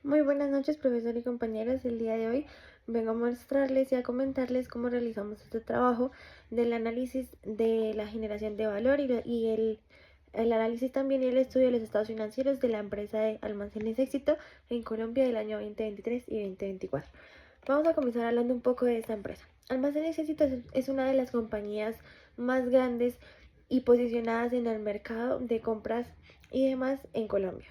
Muy buenas noches, profesor y compañeros. El día de hoy vengo a mostrarles y a comentarles cómo realizamos este trabajo del análisis de la generación de valor y el análisis también y el estudio de los estados financieros de la empresa de Almacenes Éxito en Colombia del año 2023 y 2024. Vamos a comenzar hablando un poco de esta empresa. Almacenes Éxito es una de las compañías más grandes y posicionadas en el mercado de compras y demás en Colombia.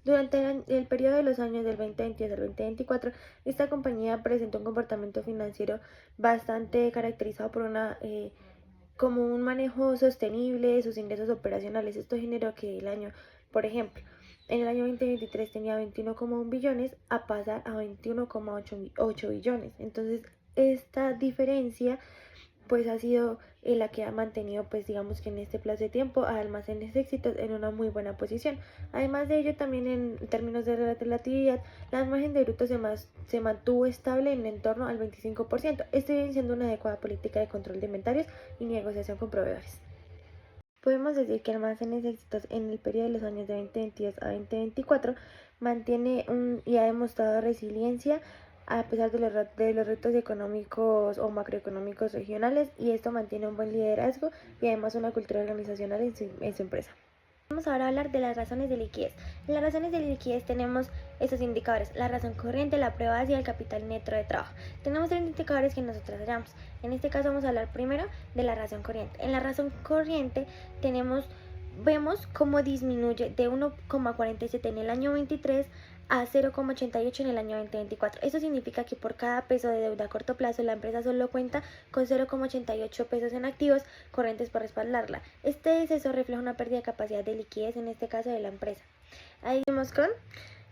Durante el periodo de los años del 2022 al 2024, esta compañía presentó un comportamiento financiero bastante caracterizado por como un manejo sostenible de sus ingresos operacionales. Esto generó que por ejemplo, en el año 2023 tenía 21,1 billones a pasar a 21,8 billones. Entonces, esta diferencia pues ha sido la que ha mantenido, pues digamos que en este plazo de tiempo, a Almacenes Éxitos en una muy buena posición. Además de ello, también en términos de relatividad, la margen de bruto se mantuvo estable en torno al 25%, esto viene siendo una adecuada política de control de inventarios y negociación con proveedores. Podemos decir que Almacenes Éxitos en el periodo de los años de 2022 a 2024 mantiene y ha demostrado resiliencia a pesar de los retos económicos o macroeconómicos regionales, y esto mantiene un buen liderazgo y además una cultura organizacional en su empresa. Vamos ahora a hablar de las razones de liquidez. En las razones de liquidez tenemos estos indicadores: la razón corriente, la prueba base y el capital neto de trabajo. Tenemos tres indicadores que nosotros hallamos. En este caso vamos a hablar primero de la razón corriente. En la razón corriente vemos cómo disminuye de 1,47 en el año 23 a 0,88 en el año 2024. Esto significa que por cada peso de deuda a corto plazo la empresa solo cuenta con 0,88 pesos en activos corrientes por respaldarla. Este deceso refleja una pérdida de capacidad de liquidez, en este caso de la empresa. Ahí vemos con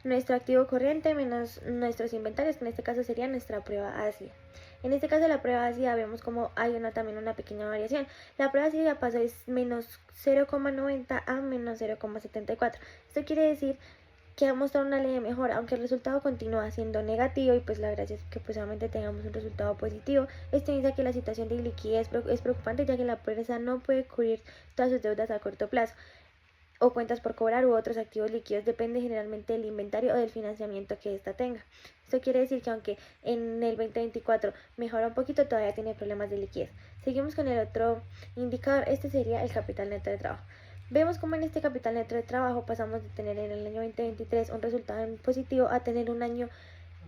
nuestro activo corriente menos nuestros inventarios, que en este caso sería nuestra prueba ácida. En este caso la prueba ácida vemos como hay también una pequeña variación. La prueba ácida pasó de menos 0,90 a menos 0,74. Esto quiere decir que ha mostrado una leve mejora, aunque el resultado continúa siendo negativo, y pues la gracia es que pues solamente tengamos un resultado positivo. Esto indica que la situación de liquidez es preocupante, ya que la empresa no puede cubrir todas sus deudas a corto plazo o cuentas por cobrar u otros activos líquidos. Depende generalmente del inventario o del financiamiento que ésta tenga. Esto quiere decir que aunque en el 2024 mejora un poquito, todavía tiene problemas de liquidez. Seguimos con el otro indicador. Este sería el capital neto de trabajo. Vemos cómo en este capital neto de trabajo pasamos de tener en el año 2023 un resultado en positivo a tener un año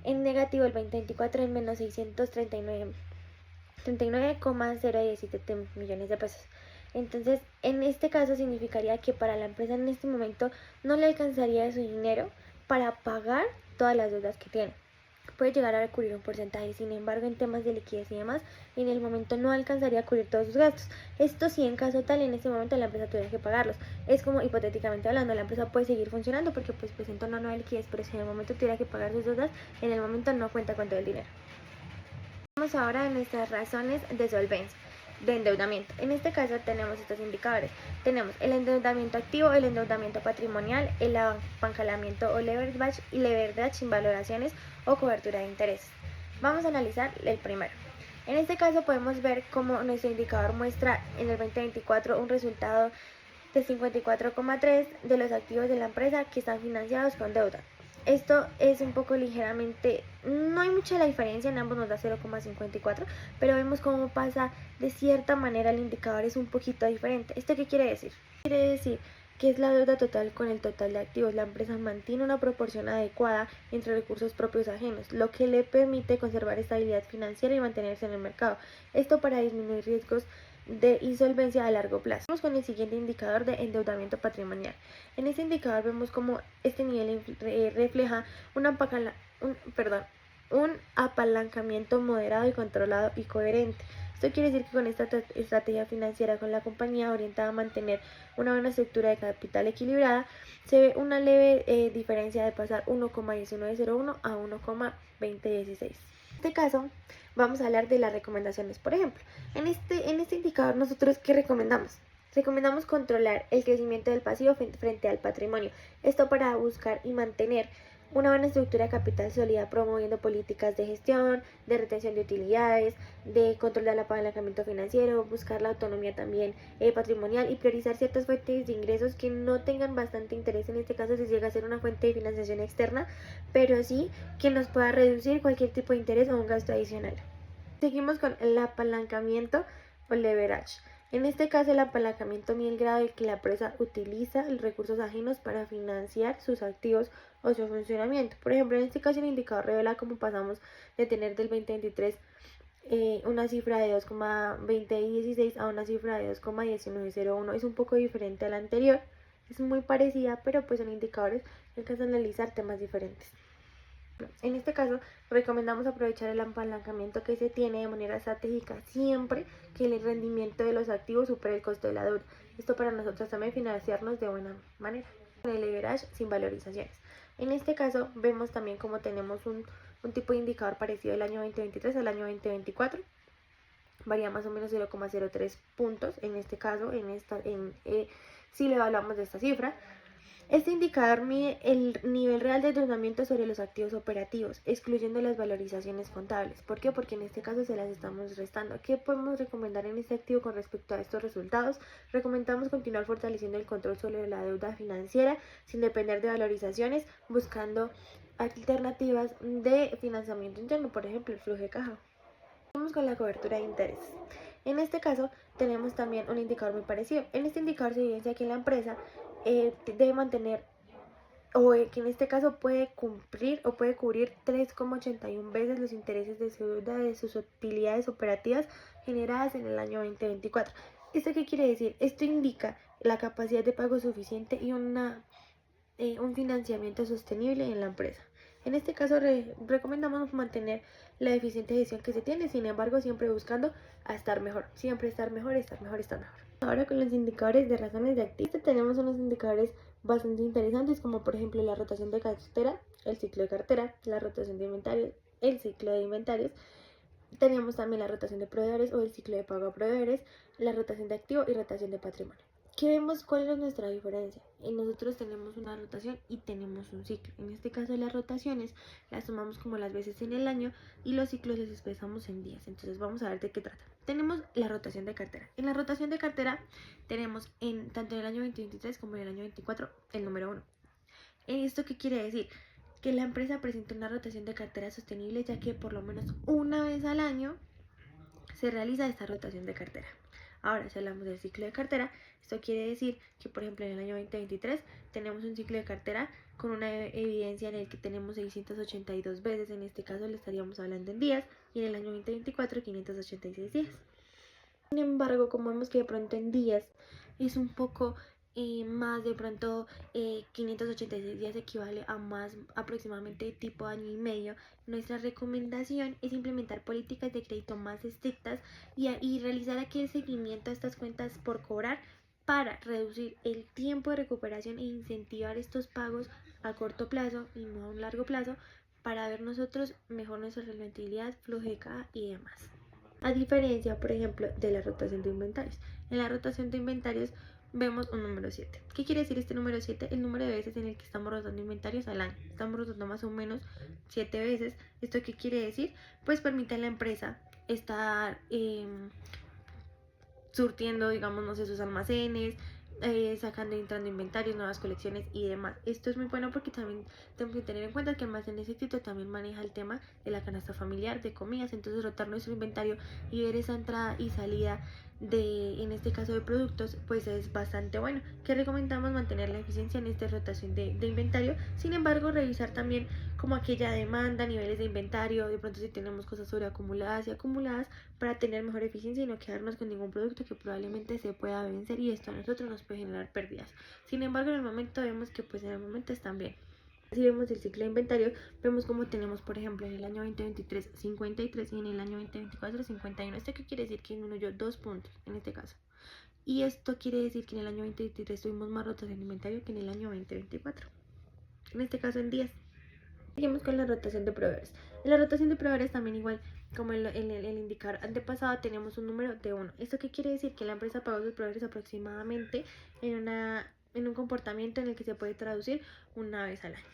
en negativo, el 2024, en menos 39,017 millones de pesos. Entonces, en este caso significaría que para la empresa en este momento no le alcanzaría su dinero para pagar todas las deudas que tiene. Puede llegar a cubrir un porcentaje, sin embargo, en temas de liquidez y demás, en el momento no alcanzaría a cubrir todos sus gastos. Esto sí, en caso tal, en este momento la empresa tuviera que pagarlos. Es como hipotéticamente hablando, la empresa puede seguir funcionando porque pues presenta una nueva liquidez, pero si en el momento tuviera que pagar sus deudas, en el momento no cuenta con todo el dinero. Vamos ahora a nuestras razones de solvencia, de endeudamiento. En este caso tenemos estos indicadores. Tenemos el endeudamiento activo, el endeudamiento patrimonial, el apalancamiento o leverage sin valoraciones o cobertura de intereses. Vamos a analizar el primero. En este caso podemos ver cómo nuestro indicador muestra en el 2024 un resultado de 54,3 de los activos de la empresa que están financiados con deuda. Esto es un poco ligeramente, no hay mucha la diferencia, en ambos nos da 0,54, pero vemos cómo pasa de cierta manera el indicador es un poquito diferente. ¿Esto qué quiere decir? Quiere decir que es la deuda total con el total de activos. La empresa mantiene una proporción adecuada entre recursos propios y ajenos, lo que le permite conservar estabilidad financiera y mantenerse en el mercado. Esto para disminuir riesgos de insolvencia a largo plazo. Vamos con el siguiente indicador de endeudamiento patrimonial. En este indicador vemos cómo este nivel refleja un apalancamiento moderado y controlado y coherente. Esto quiere decir que con esta estrategia financiera con la compañía orientada a mantener una buena estructura de capital equilibrada, se ve una leve diferencia de pasar 1,1901 a 1,2016. En este caso vamos a hablar de las recomendaciones. Por ejemplo, en este indicador nosotros ¿qué recomendamos? Recomendamos controlar el crecimiento del pasivo frente al patrimonio. Esto para buscar y mantener Una buena estructura de capital sólida promoviendo políticas de gestión, de retención de utilidades, de control del apalancamiento financiero, buscar la autonomía también patrimonial y priorizar ciertas fuentes de ingresos que no tengan bastante interés. En este caso, si llega a ser una fuente de financiación externa, pero sí que nos pueda reducir cualquier tipo de interés o un gasto adicional. Seguimos con el apalancamiento o leverage. En este caso, el apalancamiento mide el grado de que la empresa utiliza recursos ajenos para financiar sus activos o su funcionamiento. Por ejemplo, en este caso, el indicador revela cómo pasamos de tener del 2023 una cifra de 2,2016 a una cifra de 2,1901. Es un poco diferente a la anterior, es muy parecida, pero pues son indicadores que alcanzan a analizar temas diferentes. En este caso, recomendamos aprovechar el apalancamiento que se tiene de manera estratégica siempre que el rendimiento de los activos supere el costo de la deuda. Esto para nosotros también financiarnos de buena manera. El leverage sin valorizaciones. En este caso, vemos también como tenemos un tipo de indicador parecido del año 2023 al año 2024. Varía más o menos 0,03 puntos en este caso, si le evaluamos de esta cifra. Este indicador mide el nivel real de endeudamiento sobre los activos operativos, excluyendo las valorizaciones contables. ¿Por qué? Porque en este caso se las estamos restando. ¿Qué podemos recomendar en este activo con respecto a estos resultados? Recomendamos continuar fortaleciendo el control sobre la deuda financiera sin depender de valorizaciones, buscando alternativas de financiamiento interno, por ejemplo, el flujo de caja. Vamos con la cobertura de interés. En este caso tenemos también un indicador muy parecido. En este indicador se evidencia que la empresa debe mantener que en este caso puede cumplir o puede cubrir 3,81 veces los intereses de su deuda de sus utilidades operativas generadas en el año 2024. ¿Esto qué quiere decir? Esto indica la capacidad de pago suficiente y un financiamiento sostenible en la empresa. En este caso recomendamos mantener la eficiente gestión que se tiene, sin embargo siempre buscando a estar mejor, siempre estar mejor, estar mejor, estar mejor. Ahora con los indicadores de razones de activo tenemos unos indicadores bastante interesantes como por ejemplo la rotación de cartera, el ciclo de cartera, la rotación de inventarios, el ciclo de inventarios. Tenemos también la rotación de proveedores o el ciclo de pago a proveedores, la rotación de activo y rotación de patrimonio. ¿Qué vemos? ¿Cuál es nuestra diferencia? Nosotros tenemos una rotación y tenemos un ciclo. En este caso las rotaciones las tomamos como las veces en el año y los ciclos los expresamos en días. Entonces vamos a ver de qué trata. Tenemos la rotación de cartera. En la rotación de cartera tenemos tanto en el año 2023 como en el año 2024 el número 1. ¿Esto qué quiere decir? Que la empresa presenta una rotación de cartera sostenible, ya que por lo menos una vez al año se realiza esta rotación de cartera. Ahora, si hablamos del ciclo de cartera, esto quiere decir que, por ejemplo, en el año 2023 tenemos un ciclo de cartera con una evidencia en el que tenemos 682 veces, en este caso le estaríamos hablando en días, y en el año 2024 586 días. Sin embargo, como vemos que de pronto en días es un poco más, de pronto 586 días equivale a más aproximadamente tipo año y medio. Nuestra recomendación es implementar políticas de crédito más estrictas y realizar aquel seguimiento a estas cuentas por cobrar para reducir el tiempo de recuperación e incentivar estos pagos a corto plazo y no a un largo plazo para ver nosotros mejor nuestra rentabilidad, flujo de caja y demás. A diferencia, por ejemplo, de la rotación de inventarios. En la rotación de inventarios vemos un número 7. ¿Qué quiere decir este número 7? El número de veces en el que estamos rotando inventarios al año. Estamos rotando más o menos 7 veces. ¿Esto qué quiere decir? Pues permite a la empresa estar surtiendo, digamos, no sé, sus almacenes, sacando y entrando inventarios, nuevas colecciones y demás. Esto es muy bueno porque también tenemos que tener en cuenta que Almacenes Éxito también maneja el tema de la canasta familiar de comidas, entonces rotar nuestro inventario y ver esa entrada y salida en este caso de productos, pues es bastante bueno. Que recomendamos mantener la eficiencia en esta rotación de inventario, sin embargo revisar también como aquella demanda, niveles de inventario, de pronto si tenemos cosas sobreacumuladas y acumuladas para tener mejor eficiencia y no quedarnos con ningún producto que probablemente se pueda vencer y esto a nosotros nos puede generar pérdidas. Sin embargo, en el momento vemos que pues en el momento están bien. Si vemos el ciclo de inventario, vemos como tenemos, por ejemplo, en el año 2023 53 y en el año 2024 51. ¿Esto qué quiere decir? Que disminuyó 2 puntos en este caso. Y esto quiere decir que en el año 2023 tuvimos más rotación de inventario que en el año 2024. En este caso en 10. Seguimos con la rotación de proveedores. En la rotación de proveedores también igual como en el indicador antepasado tenemos un número de 1. ¿Esto qué quiere decir? Que la empresa pagó a sus proveedores aproximadamente en un comportamiento en el que se puede traducir una vez al año.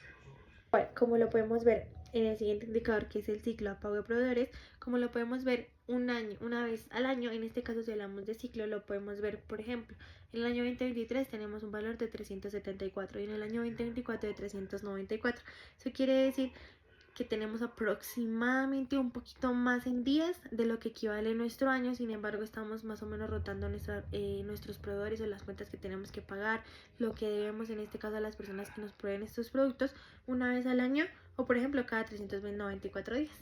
Bueno, como lo podemos ver en el siguiente indicador, que es el ciclo a pago de proveedores, como lo podemos ver una vez al año, en este caso si hablamos de ciclo, lo podemos ver, por ejemplo, en el año 2023 tenemos un valor de 374 y en el año 2024 de 394. Eso quiere decir que tenemos aproximadamente un poquito más en días de lo que equivale nuestro año. Sin embargo, estamos más o menos rotando nuestros proveedores o las cuentas que tenemos que pagar, lo que debemos en este caso a las personas que nos proveen estos productos una vez al año o por ejemplo cada 394 días.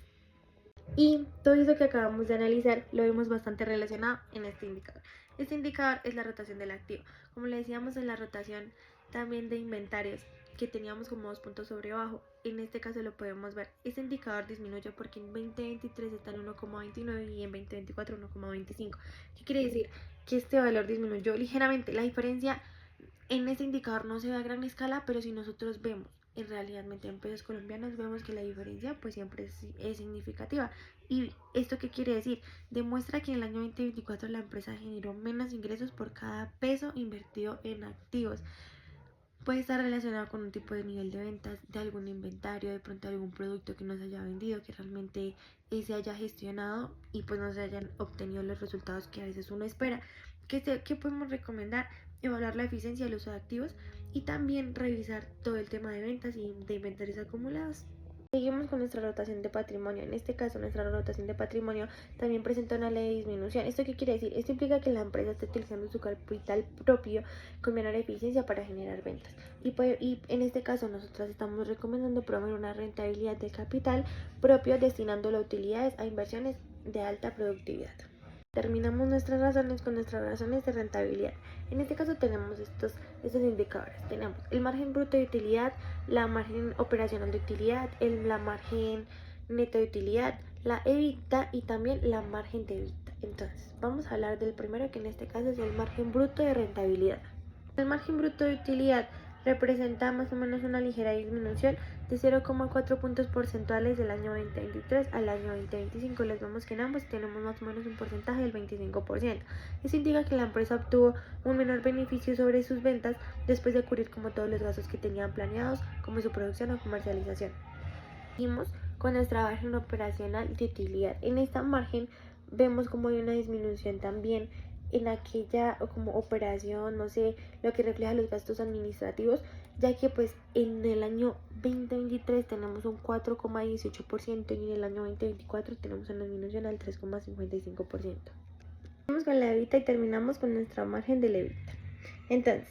Y todo eso que acabamos de analizar lo vemos bastante relacionado en este indicador. Este indicador es la rotación del activo. Como le decíamos en la rotación también de inventarios, que teníamos como 2 puntos sobre abajo, en este caso lo podemos ver. Este indicador disminuyó porque en 2023 está en 1,29 y en 2024 1,25. ¿Qué quiere decir? Que este valor disminuyó ligeramente. La diferencia en este indicador no se ve a gran escala, pero si nosotros vemos en realidad en pesos colombianos, vemos que la diferencia pues siempre es significativa. ¿Y esto qué quiere decir? Demuestra que en el año 2024 la empresa generó menos ingresos por cada peso invertido en activos. Puede estar relacionado con un tipo de nivel de ventas, de algún inventario, de pronto algún producto que no se haya vendido, que realmente se haya gestionado y pues no se hayan obtenido los resultados que a veces uno espera. ¿Qué podemos recomendar? Evaluar la eficiencia del uso de activos y también revisar todo el tema de ventas y de inventarios acumulados. Seguimos con nuestra rotación de patrimonio. En este caso, nuestra rotación de patrimonio también presenta una ley de disminución. ¿Esto qué quiere decir? Esto implica que la empresa está utilizando su capital propio con menor eficiencia para generar ventas. Y en este caso, nosotros estamos recomendando promover una rentabilidad del capital propio destinándolo a utilidades a inversiones de alta productividad. Terminamos nuestras razones con nuestras razones de rentabilidad. En este caso tenemos estos indicadores. Tenemos el margen bruto de utilidad, la margen operacional de utilidad, la margen neto de utilidad, la EBITDA y también la margen de EBITDA. Entonces, vamos a hablar del primero, que en este caso es el margen bruto de rentabilidad. El margen bruto de utilidad representa más o menos una ligera disminución de 0,4 puntos porcentuales del año 2023 al año 2025. Les vemos que en ambos tenemos más o menos un porcentaje del 25%. Eso indica que la empresa obtuvo un menor beneficio sobre sus ventas después de cubrir como todos los gastos que tenían planeados, como su producción o comercialización. Seguimos con nuestra margen operacional de utilidad. En esta margen vemos como hay una disminución también en aquella como operación, no sé, lo que refleja los gastos administrativos, ya que pues en el año 2023 tenemos un 4,18% y en el año 2024 tenemos una disminución al 3,55%. Vamos con la EBITDA y terminamos con nuestra margen de la EBITDA. Entonces,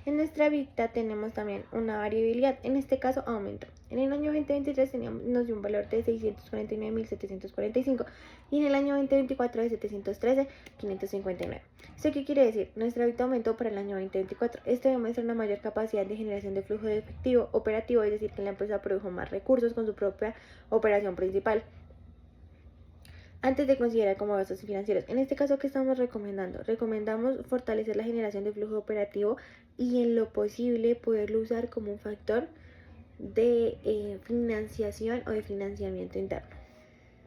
en nuestra EBITDA tenemos también una variabilidad, en este caso aumento. En el año 2023 nos dio un valor de 649.745 y en el año 2024 de 713.559. ¿Esto qué quiere decir? Nuestra EBITDA aumentó para el año 2024. Esto demuestra una mayor capacidad de generación de flujo de efectivo operativo, es decir, que la empresa produjo más recursos con su propia operación principal antes de considerar como gastos financieros. En este caso, ¿qué estamos recomendando? Recomendamos fortalecer la generación de flujo operativo y en lo posible poderlo usar como un factor de financiación o de financiamiento interno.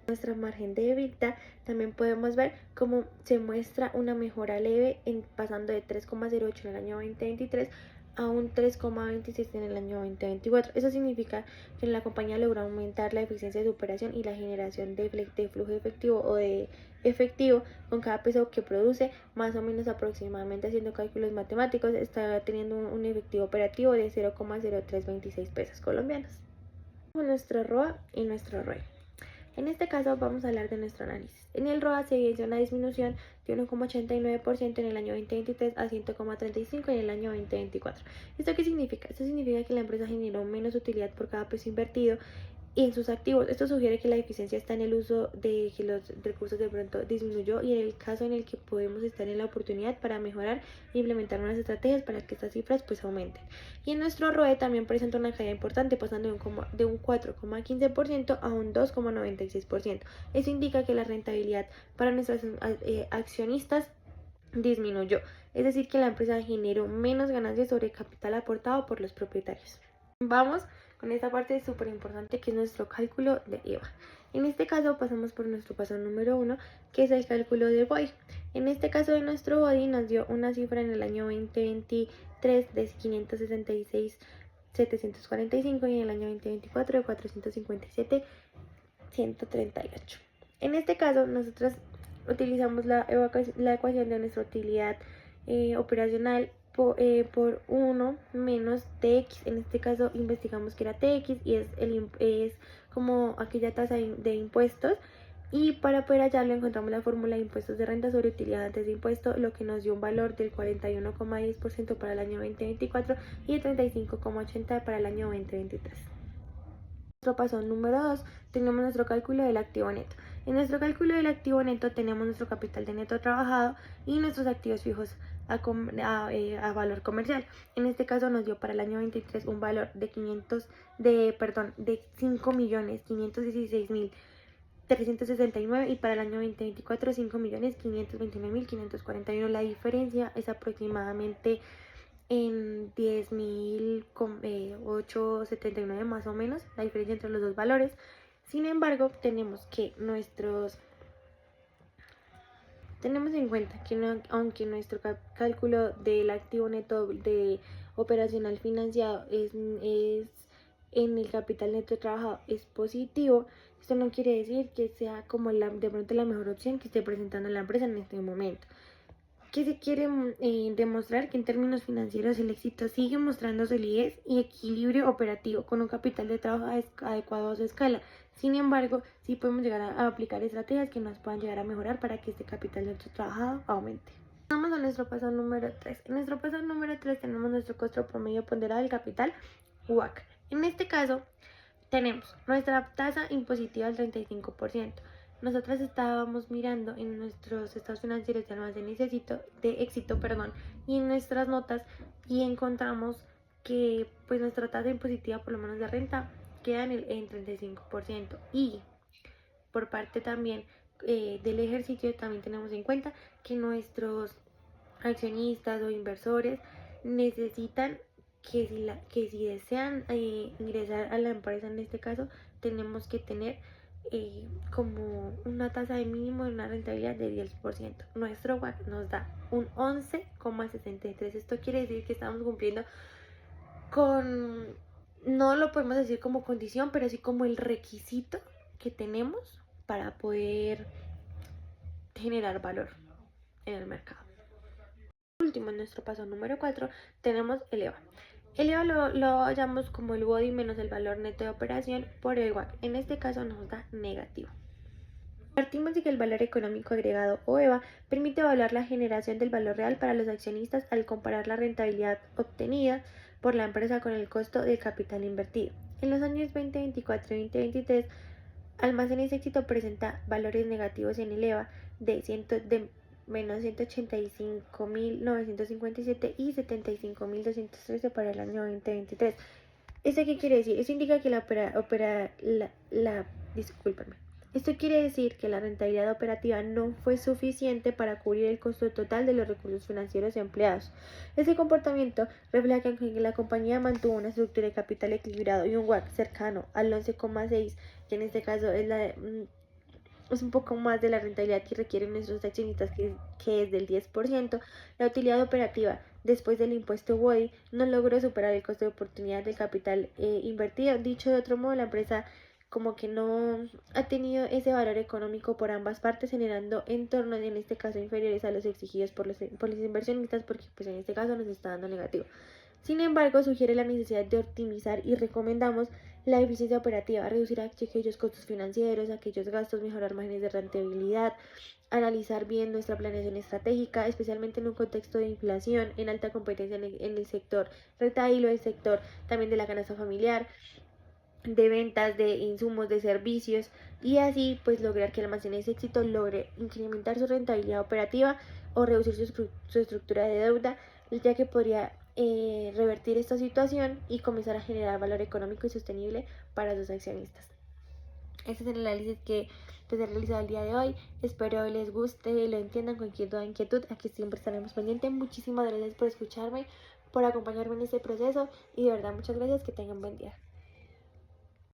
Nuestra margen de EBITDA también podemos ver cómo se muestra una mejora leve pasando de 3,08 en el año 2023 a un 3,26 en el año 2024. Eso significa que la compañía logró aumentar la eficiencia de su operación y la generación de flujo de efectivo o de efectivo con cada peso que produce, más o menos aproximadamente haciendo cálculos matemáticos, está teniendo un efectivo operativo de 0,0326 pesos colombianos. Nuestro ROA y nuestro ROE. En este caso vamos a hablar de nuestro análisis. En el ROA se evidencia una disminución de 1,89% en el año 2023 a 100,35% en el año 2024. ¿Esto qué significa? Esto significa que la empresa generó menos utilidad por cada peso invertido y en sus activos. Esto sugiere que la eficiencia está en el uso de que los recursos de pronto disminuyó y en el caso en el que podemos estar en la oportunidad para mejorar e implementar unas estrategias para que estas cifras pues aumenten. Y en nuestro ROE también presenta una caída importante, pasando de un 4,15% a un 2,96%. Eso indica que la rentabilidad para nuestros accionistas disminuyó, es decir, que la empresa generó menos ganancias sobre el capital aportado por los propietarios. Vamos con esta parte súper importante que es nuestro cálculo de IVA. En este caso pasamos por nuestro paso número 1, que es el cálculo del BOI. En este caso de nuestro BOI nos dio una cifra en el año 2023 de 566 745 y en el año 2024 de 457, 138. En este caso, nosotros utilizamos la ecuación de nuestra utilidad operacional por 1 menos Tx. En este caso investigamos que era Tx y es como aquella tasa de impuestos. Y para poder hallarlo encontramos la fórmula de impuestos de renta sobre utilidad antes de impuesto, lo que nos dio un valor del 41,10% para el año 2024 y el 35,80% para el año 2023. Nuestro paso número 2, tenemos nuestro cálculo del activo neto. En nuestro cálculo del activo neto tenemos nuestro capital de neto trabajado y nuestros activos fijos a valor comercial. En este caso nos dio para el año 23 un valor de 5.516.369 y para el año 2024 5.529.541. La diferencia es aproximadamente en 10.879 más o menos, la diferencia entre los dos valores. Sin embargo, tenemos en cuenta que aunque nuestro cálculo del activo neto de operacional financiado es en el capital neto trabajado es positivo, esto no quiere decir que sea como de pronto la mejor opción que esté presentando la empresa en este momento. Que se quiere demostrar que en términos financieros el éxito sigue mostrando solidez y equilibrio operativo con un capital de trabajo adecuado a su escala. Sin embargo, sí podemos llegar a aplicar estrategias que nos puedan llegar a mejorar para que este capital de trabajado aumente. Vamos a nuestro paso número 3. En nuestro paso número 3 tenemos nuestro costo promedio ponderado del capital, WACC. En este caso tenemos nuestra tasa impositiva del 35%. Nosotras estábamos mirando en nuestros estados financieros de almacén de éxito, y en nuestras notas y encontramos que pues nuestra tasa impositiva, por lo menos de renta, queda en 35%. Y por parte también del ejercicio también tenemos en cuenta que nuestros accionistas o inversores necesitan que si desean ingresar a la empresa, en este caso tenemos que tener como una tasa de mínimo de una rentabilidad de 10%. Nuestro WACC nos da un 11,63. Esto quiere decir que estamos cumpliendo con, no lo podemos decir como condición, pero sí como el requisito que tenemos para poder generar valor en el mercado. Por último, en nuestro paso número 4 tenemos el EVA. El EVA lo hallamos como el body menos el valor neto de operación por el WACC. En este caso nos da negativo. Partimos de que el valor económico agregado o EVA permite evaluar la generación del valor real para los accionistas al comparar la rentabilidad obtenida por la empresa con el costo del capital invertido. En los años 2024 y 2023, Almacenes Éxito presenta valores negativos en el EVA de menos 185.957 y 75.213 para el año 2023. ¿Esto qué quiere decir? Eso indica que Esto quiere decir que la rentabilidad operativa no fue suficiente para cubrir el costo total de los recursos financieros empleados. Este comportamiento refleja que la compañía mantuvo una estructura de capital equilibrado y un WACC cercano al 11,6, que en este caso es un poco más de la rentabilidad que requieren nuestros accionistas, que es del 10%. La utilidad operativa después del impuesto BODI no logró superar el costo de oportunidad del capital invertido. Dicho de otro modo, la empresa como que no ha tenido ese valor económico por ambas partes, generando entornos en este caso inferiores a los exigidos por los inversionistas, porque pues en este caso nos está dando negativo. Sin embargo, sugiere la necesidad de optimizar y recomendamos la eficiencia operativa, reducir aquellos costos financieros, aquellos gastos, mejorar márgenes de rentabilidad, analizar bien nuestra planeación estratégica, especialmente en un contexto de inflación, en alta competencia en el sector retail o el sector también de la canasta familiar, de ventas de insumos, de servicios, y así pues lograr que Almacenes Éxito logre incrementar su rentabilidad operativa o reducir su estructura de deuda, ya que podría revertir esta situación y comenzar a generar valor económico y sostenible para sus accionistas. Este es el análisis que pues, he realizado el día de hoy. Espero les guste, lo entiendan. Cualquier duda, inquietud, aquí siempre estaremos pendientes. Muchísimas gracias por escucharme, por acompañarme en este proceso y de verdad muchas gracias, que tengan buen día.